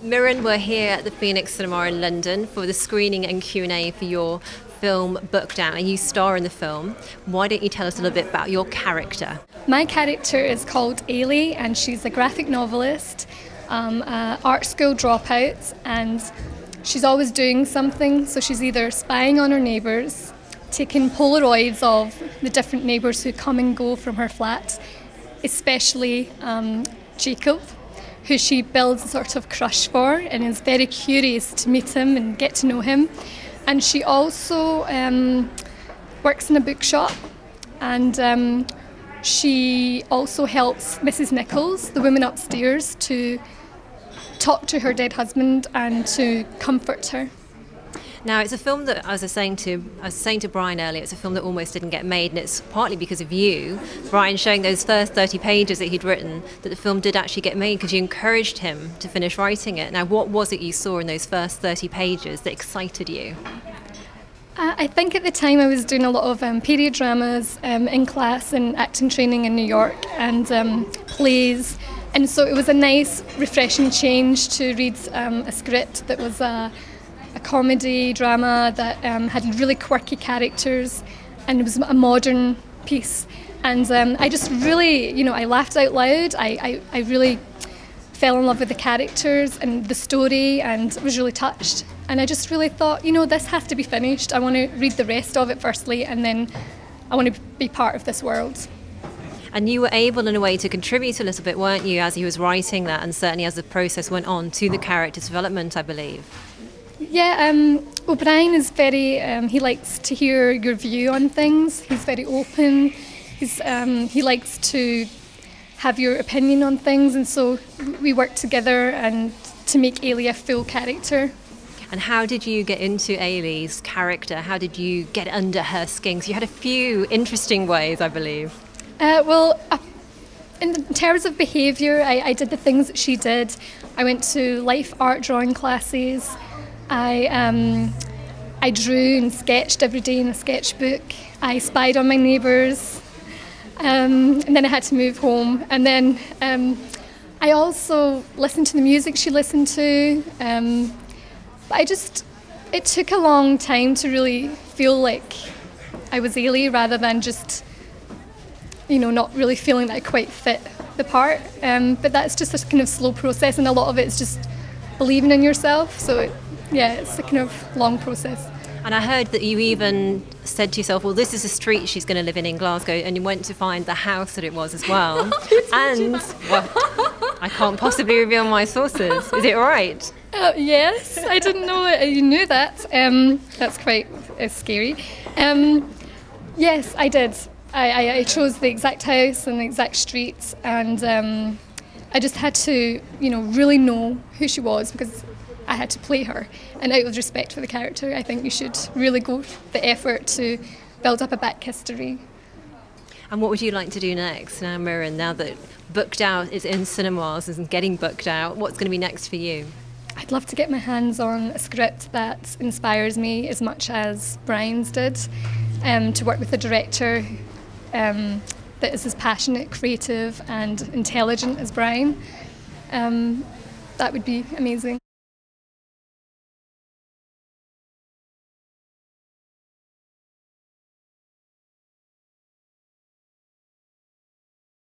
Mirren, we're here at the Phoenix Cinema in London for the screening and Q&A for your film Booked Out, and you star in the film. Why don't you tell us a little bit about your character? My character is called Ailidh, and she's a graphic novelist, art school dropout, and she's always doing something. So she's either spying on her neighbours, taking Polaroids of the different neighbours who come and go from her flat, especially Jacob, who she builds a sort of crush for and is very curious to meet him and get to know him. And she also works in a bookshop, and she also helps Mrs. Nichols, the woman upstairs, to talk to her dead husband and to comfort her. Now, it's a film that, as I was saying to Bryan earlier, it's a film that almost didn't get made, and it's partly because of you, Bryan, showing those first 30 pages that he'd written, that the film did actually get made because you encouraged him to finish writing it. Now, what was it you saw in those first 30 pages that excited you? I think at the time I was doing a lot of period dramas in class and acting training in New York, and plays, and so it was a nice, refreshing change to read a script that was a comedy drama that had really quirky characters, and it was a modern piece. And I just really, I laughed out loud. I really fell in love with the characters and the story, and was really touched. And I just really thought, this has to be finished. I want to read the rest of it firstly, and then I want to be part of this world. And you were able, in a way, to contribute a little bit, weren't you, as he was writing that, and certainly as the process went on, to the character's development, I believe. Yeah, OBrien is very, he likes to hear your view on things. He's very open. He likes to have your opinion on things, and so we worked together and to make Ailidh a full character. And how did you get into Ailidh's character? How did you get under her skin? So you had a few interesting ways, I believe. In terms of behaviour, I did the things that she did. I went to life art drawing classes. I drew and sketched every day in a sketchbook. I spied on my neighbours, and then I had to move home. And then I also listened to the music she listened to. It took a long time to really feel like I was Ailidh, rather than just, not really feeling that I quite fit the part. But that's just a kind of slow process, and a lot of it is just believing in yourself. So it's a kind of long process. And I heard that you even said to yourself, well, this is the street she's going to live in Glasgow, and you went to find the house that it was as well. And, well, I can't possibly reveal my sources. Is it right? Yes, I didn't know it. You knew that. That's quite scary. Yes, I did. I chose the exact house and the exact street, and I just had to, really know who she was, because I had to play her. And out of respect for the character, I think you should really go the effort to build up a back history. And what would you like to do next now, Mirren, now that Booked Out is in cinemas and getting booked out? What's going to be next for you? I'd love to get my hands on a script that inspires me as much as Bryan's did, to work with a director that is as passionate, creative and intelligent as Bryan. That would be amazing.